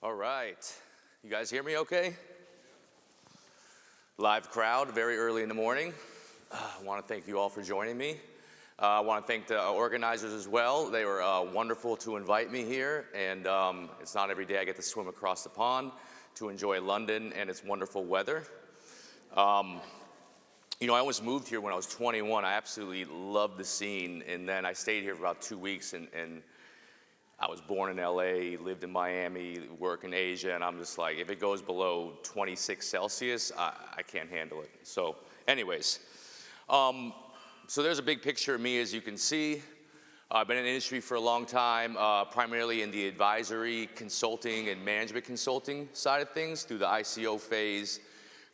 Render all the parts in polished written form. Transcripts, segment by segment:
All right. You guys hear me okay? Live crowd, very early in the morning. I want to thank you all for joining me. I want to thank the organizers as well. They were wonderful to invite me here, and it's not every day I get to swim across the pond to enjoy London and its wonderful weather. I almost moved here when I was 21. I absolutely loved the scene, and then I stayed here for about 2 weeks, and I was born in LA, lived in Miami, work in Asia, and I'm just like, if it goes below 26 Celsius, I can't handle it. So anyways, so there's a big picture of me, as you can see. I've been in the industry for a long time, primarily in the advisory, consulting, and management consulting side of things through the ICO phase,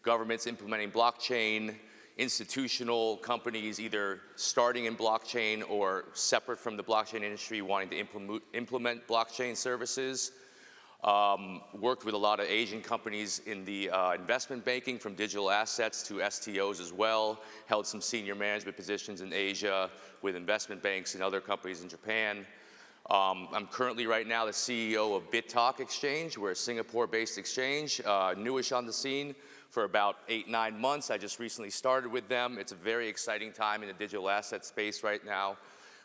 governments implementing blockchain, institutional companies either starting in blockchain or separate from the blockchain industry wanting to implement blockchain services. Worked with a lot of Asian companies in the investment banking, from digital assets to STOs as well. Held some senior management positions in Asia with investment banks and other companies in Japan. I'm currently right now the CEO of BitTalk Exchange. We're a Singapore-based exchange, newish on the scene for about 8-9 months. I just recently started with them. It's a very exciting time in the digital asset space right now.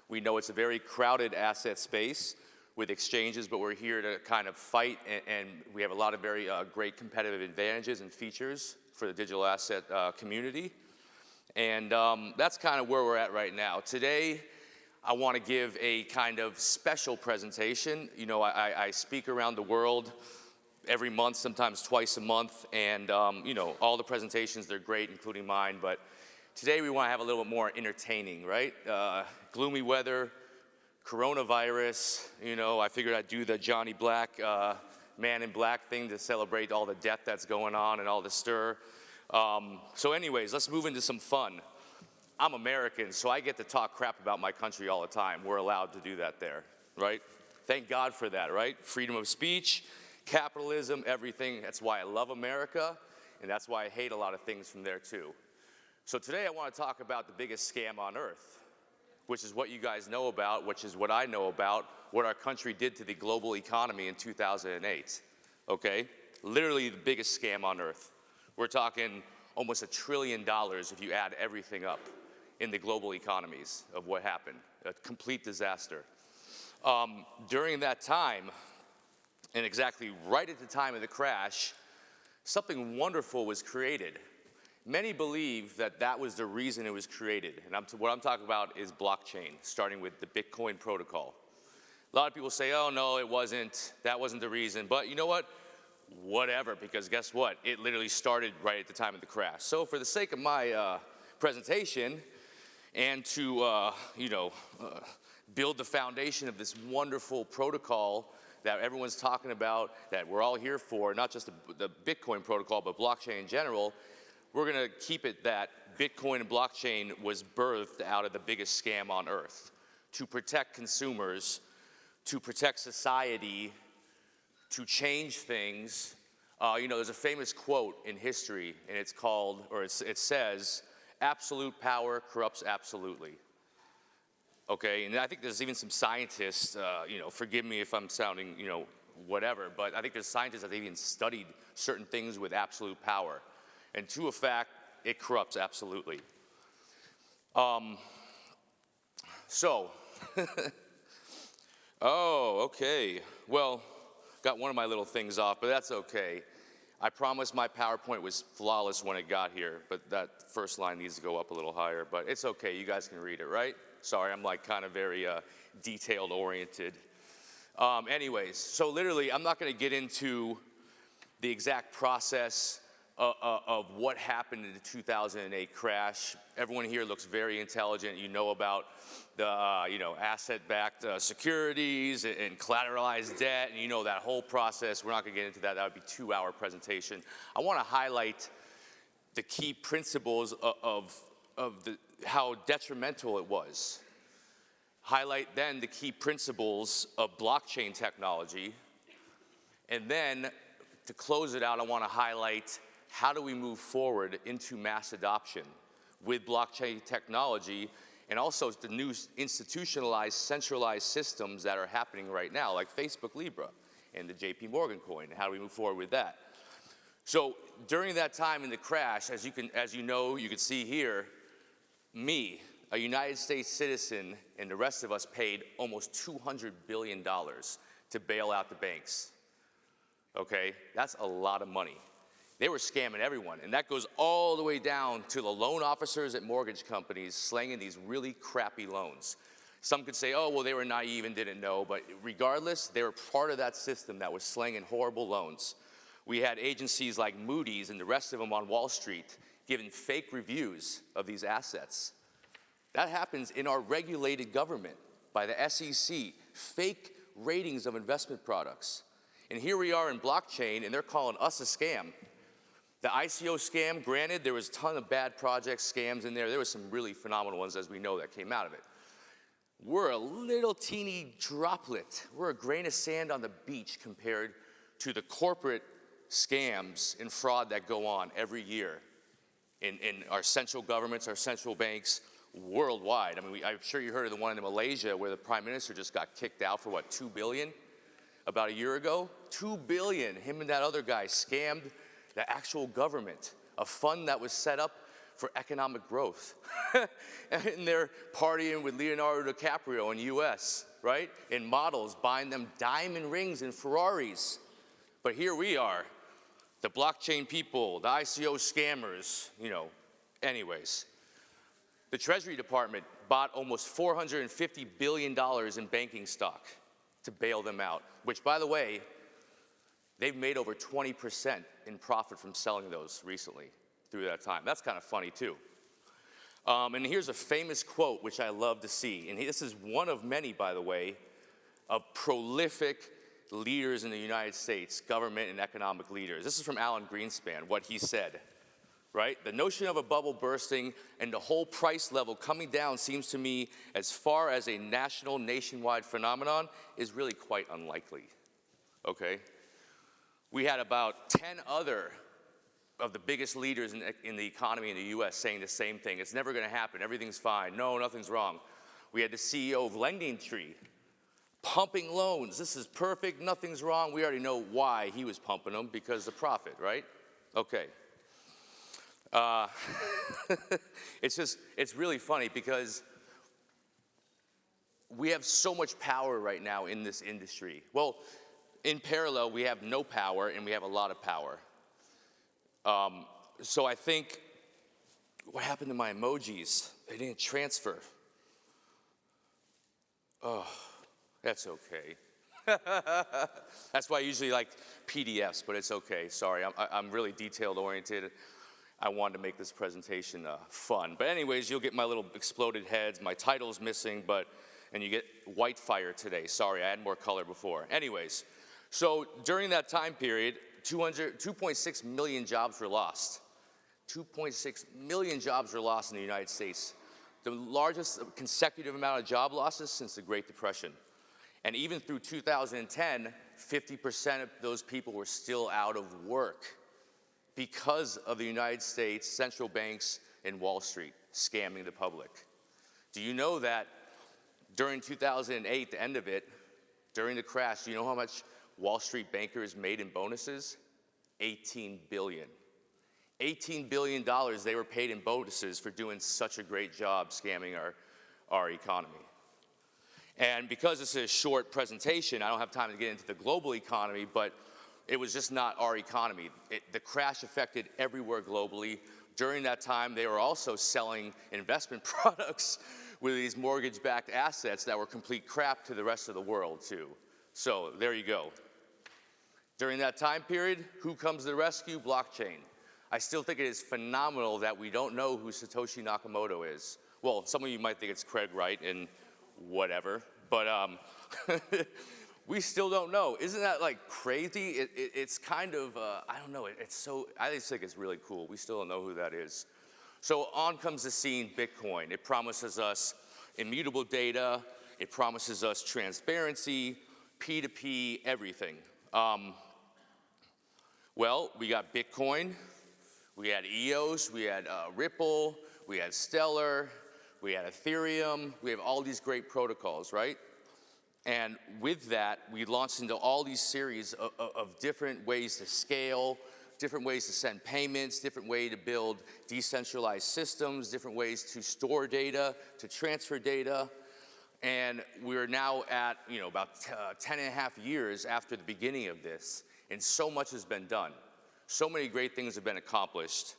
We know it's a very crowded asset space with exchanges, but we're here to kind of fight, and we have a lot of very great competitive advantages and features for the digital asset community. And that's kind of where we're at right now. Today, I want to give a kind of special presentation. I speak around the world every month, sometimes twice a month, and all the presentations, they're great, including mine, but today we want to have a little bit more entertaining, right? Gloomy weather, coronavirus, I figured I'd do the Johnny Black, Man in Black thing to celebrate all the death that's going on and all the stir. So anyways, let's move into some fun. I'm American, so I get to talk crap about my country all the time. We're allowed to do that there, right? Thank God for that, right? Freedom of speech, capitalism, everything. That's why I love America, and that's why I hate a lot of things from there too. So today I want to talk about the biggest scam on earth, which is what you guys know about, which is what I know about, what our country did to the global economy in 2008, okay? Literally the biggest scam on earth. We're talking almost $1 trillion if you add everything up in the global economies of what happened, a complete disaster. During that time, and exactly right at the time of the crash, something wonderful was created. Many believe that that was the reason it was created. And what I'm talking about is blockchain, starting with the Bitcoin protocol. A lot of people say, oh no, it wasn't, that wasn't the reason. But you know what? Whatever, because guess what? It literally started right at the time of the crash. So for the sake of my presentation, and to build the foundation of this wonderful protocol that everyone's talking about, that we're all here for, not just the Bitcoin protocol, but blockchain in general, we're going to keep it that Bitcoin and blockchain was birthed out of the biggest scam on earth to protect consumers, to protect society, to change things. There's a famous quote in history, and it's called, or it says, absolute power corrupts absolutely. Okay, and I think there's even some scientists, forgive me if I'm sounding, whatever, but I think there's scientists that have even studied certain things with absolute power. And to a fact, it corrupts absolutely. Oh, okay. Well, got one of my little things off, but that's okay. I promised my PowerPoint was flawless when it got here, but that first line needs to go up a little higher, but it's okay, you guys can read it, right? Sorry, I'm like kind of very detailed oriented. Anyways, so literally, I'm not gonna get into the exact process of what happened in the 2008 crash. Everyone here looks very intelligent. You know about the asset-backed securities and collateralized debt, and you know that whole process. We're not going to get into that. That would be a 2-hour presentation. I want to highlight the key principles of how detrimental it was. Highlight then the key principles of blockchain technology, and then to close it out, I want to highlight how do we move forward into mass adoption with blockchain technology, and also the new institutionalized, centralized systems that are happening right now, like Facebook Libra. and the JP Morgan coin. How do we move forward with that? So during that time in the crash, as you know, you can see here, me, a United States citizen, and the rest of us paid almost $200 billion to bail out the banks. Okay, that's a lot of money. They were scamming everyone, and that goes all the way down to the loan officers at mortgage companies slanging these really crappy loans. Some could say, oh, well, they were naive and didn't know, but regardless, they were part of that system that was slanging horrible loans. We had agencies like Moody's and the rest of them on Wall Street giving fake reviews of these assets. That happens in our regulated government by the SEC, fake ratings of investment products. And here we are in blockchain, and they're calling us a scam. The ICO scam, granted, there was a ton of bad projects, scams in there. There were some really phenomenal ones, as we know, that came out of it. We're a little teeny droplet. We're a grain of sand on the beach compared to the corporate scams and fraud that go on every year in our central governments, our central banks, worldwide. I mean, I'm sure you heard of the one in Malaysia where the prime minister just got kicked out for, what, $2 billion? About a year ago? $2 billion. Him and that other guy scammed the actual government, a fund that was set up for economic growth. And they're partying with Leonardo DiCaprio in the US, right? And models, buying them diamond rings and Ferraris. But here we are, the blockchain people, the ICO scammers, anyways. The Treasury Department bought almost $450 billion in banking stock to bail them out, which, by the way, they've made over 20% in profit from selling those recently through that time. That's kind of funny, too. And here's a famous quote, which I love to see. And this is one of many, by the way, of prolific leaders in the United States, government and economic leaders. This is from Alan Greenspan, what he said, right? The notion of a bubble bursting and the whole price level coming down seems to me, as far as a national, nationwide phenomenon, is really quite unlikely, okay? We had about 10 other of the biggest leaders in the economy in the US saying the same thing. It's never gonna happen, everything's fine, no, nothing's wrong. We had the CEO of Lending Tree pumping loans. This is perfect, nothing's wrong. We already know why he was pumping them, because of profit, right? Okay. It's really funny because we have so much power right now in this industry. Well, in parallel, we have no power and we have a lot of power. So I think, what happened to my emojis? They didn't transfer. Oh, that's okay. That's why I usually like PDFs, but it's okay, sorry. I'm really detailed oriented. I wanted to make this presentation fun. But anyways, you'll get my little exploded heads. My title's missing, and you get white fire today. Sorry, I had more color before. Anyways, so during that time period, 2.6 million jobs were lost. 2.6 million jobs were lost in the United States. The largest consecutive amount of job losses since the Great Depression. And even through 2010, 50% of those people were still out of work because of the United States central banks and Wall Street scamming the public. Do you know that during 2008, the end of it, during the crash, do you know how much Wall Street bankers made in bonuses? $18 billion. $18 billion they were paid in bonuses for doing such a great job scamming our economy. And because this is a short presentation, I don't have time to get into the global economy, but it was just not our economy. The crash affected everywhere globally. During that time, they were also selling investment products with these mortgage-backed assets that were complete crap to the rest of the world, too. So there you go. During that time period, who comes to the rescue? Blockchain. I still think it is phenomenal that we don't know who Satoshi Nakamoto is. Well, some of you might think it's Craig Wright and whatever, but we still don't know. Isn't that like crazy? It's kind of, I don't know, I just think it's really cool. We still don't know who that is. So on comes the scene Bitcoin. It promises us immutable data. It promises us transparency, P2P, everything. Well, we got Bitcoin, we had EOS, we had Ripple, we had Stellar, we had Ethereum, we have all these great protocols, right? And with that, we launched into all these series of different ways to scale, different ways to send payments, different way to build decentralized systems, different ways to store data, to transfer data. And we're now at, about 10 and a half years after the beginning of this, and so much has been done. So many great things have been accomplished.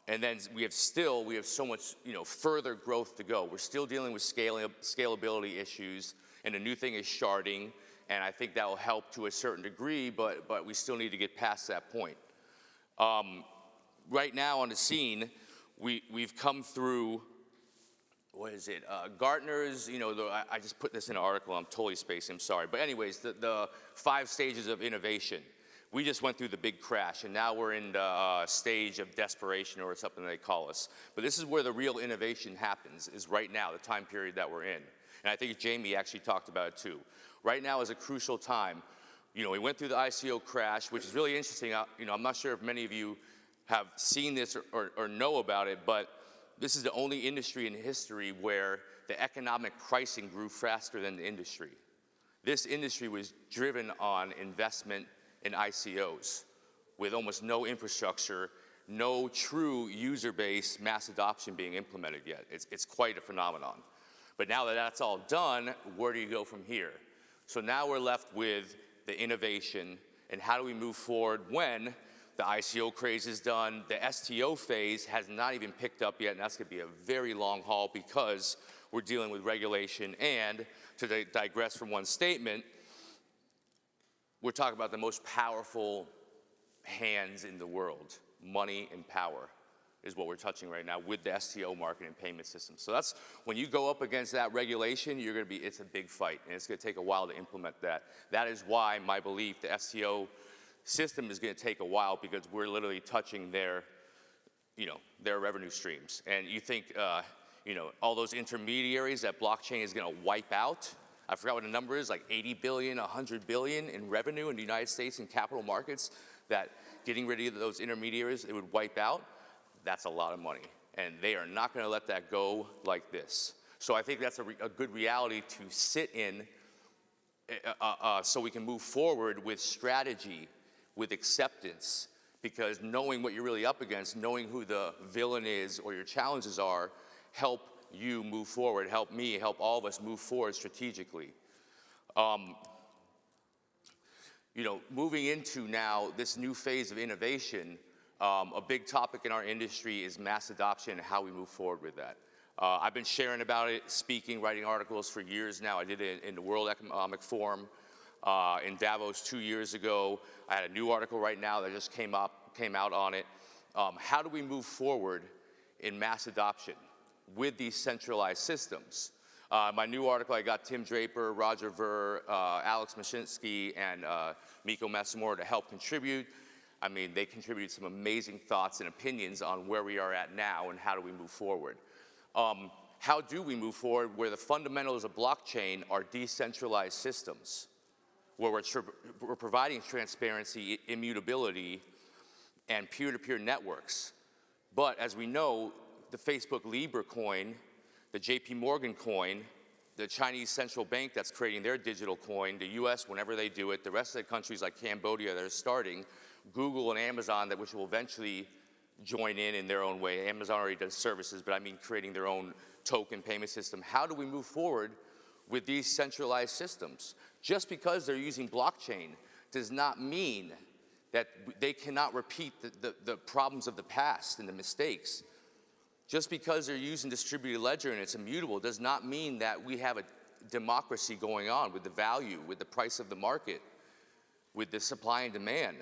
And then we have so much, further growth to go. We're still dealing with scalability issues, and a new thing is sharding, and I think that will help to a certain degree, but we still need to get past that point. Right now on the scene, we've come through, what is it? Gartner's, I just put this in an article, I'm totally spacing, I'm sorry. But anyways, the 5 stages of innovation. We just went through the big crash, and now we're in the stage of desperation, or something they call us. But this is where the real innovation happens, is right now, the time period that we're in. And I think Jamie actually talked about it too. Right now is a crucial time. We went through the ICO crash, which is really interesting. I'm not sure if many of you have seen this or know about it, but this is the only industry in history where the economic pricing grew faster than the industry. This industry was driven on investment in ICOs with almost no infrastructure, no true user base mass adoption being implemented yet. It's quite a phenomenon. But now that that's all done, where do you go from here? So now we're left with the innovation, and how do we move forward when the ICO craze is done, the STO phase has not even picked up yet, and that's gonna be a very long haul because we're dealing with regulation. And to digress from one statement, we're talking about the most powerful hands in the world. Money and power is what we're touching right now with the STO market and payment system. So that's, when you go up against that regulation, it's a big fight, and it's gonna take a while to implement that. That is why my belief, the STO system is gonna take a while, because we're literally touching their revenue streams. And you think, all those intermediaries that blockchain is gonna wipe out, I forgot what the number is, like 80 billion, 100 billion in revenue in the United States in capital markets, that getting rid of those intermediaries, it would wipe out. That's a lot of money, and they are not gonna let that go like this. So I think that's a good reality to sit in, so we can move forward with strategy, with acceptance, because knowing what you're really up against, knowing who the villain is or your challenges are, help you move forward, help me, help all of us move forward strategically. Moving into now this new phase of innovation, a big topic in our industry is mass adoption and how we move forward with that. I've been sharing about it, speaking, writing articles for years now. I did it in the World Economic Forum in Davos 2 years ago. I had a new article right now that just came out on it. How do we move forward in mass adoption with these centralized systems? My new article, I got Tim Draper, Roger Ver, Alex Mashinsky, and Miko Messamore to help contribute. I mean, they contributed some amazing thoughts and opinions on where we are at now and how do we move forward. How do we move forward where the fundamentals of blockchain are decentralized systems, where we're providing transparency, immutability, and peer-to-peer networks. But as we know, the Facebook Libra coin, the JP Morgan coin, the Chinese central bank that's creating their digital coin, the US, whenever they do it, the rest of the countries like Cambodia that are starting, Google and Amazon, which will eventually join in their own way. Amazon already does services, but I mean creating their own token payment system. How do we move forward with these centralized systems? Just because they're using blockchain does not mean that they cannot repeat the problems of the past and the mistakes. Just because they're using distributed ledger and it's immutable does not mean that we have a democracy going on with the value, with the price of the market, with the supply and demand.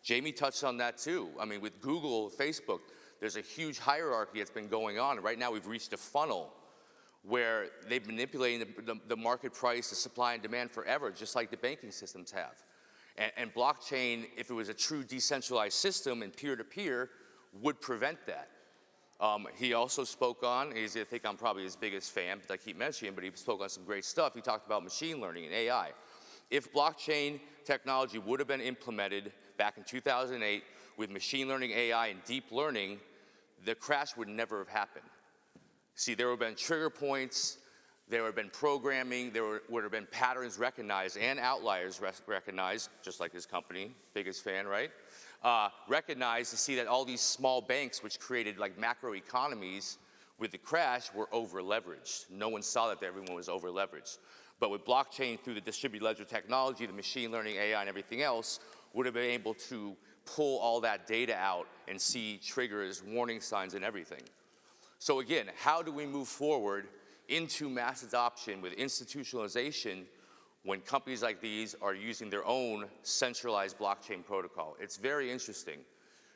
Jamie touched on that too. I mean, with Google, Facebook, there's a huge hierarchy that's been going on. Right now we've reached a funnel where they've been manipulating the market price, the supply and demand forever, just like the banking systems have. And blockchain, if it was a true decentralized system and peer-to-peer, would prevent that. He also spoke on, I think I'm probably his biggest fan, but I keep mentioning him, but he spoke on some great stuff. He talked about machine learning and AI. If blockchain technology would have been implemented back in 2008 with machine learning, AI, and deep learning, the crash would never have happened. See, there would have been trigger points, There would have been programming, would have been patterns recognized and outliers recognized, just like this company, biggest fan, right? Recognized to see that all these small banks, which created like macro economies with the crash, were over leveraged. No one saw that everyone was over leveraged. But with blockchain, through the distributed ledger technology, the machine learning, AI, and everything else, would have been able to pull all that data out and see triggers, warning signs, and everything. So again, how do we move forward into mass adoption with institutionalization when companies like these are using their own centralized blockchain protocol? It's very interesting.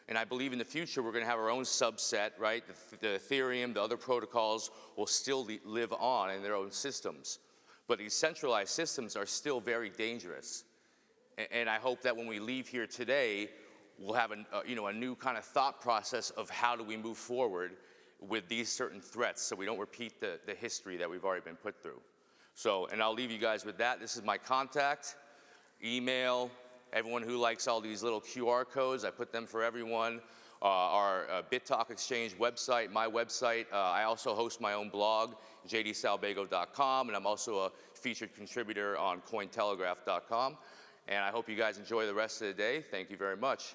And I believe in the future we're going to have our own subset, right? The Ethereum, the other protocols will still live on in their own systems. But these centralized systems are still very dangerous. And I hope that when we leave here today, we'll have a new kind of thought process of how do we move forward with these certain threats so we don't repeat the history that we've already been put through. So, and I'll leave you guys with that. This is my contact, email, everyone who likes all these little QR codes, I put them for everyone. Our BitTalk Exchange website, my website. I also host my own blog, jdsalbego.com, and I'm also a featured contributor on Cointelegraph.com. And I hope you guys enjoy the rest of the day. Thank you very much.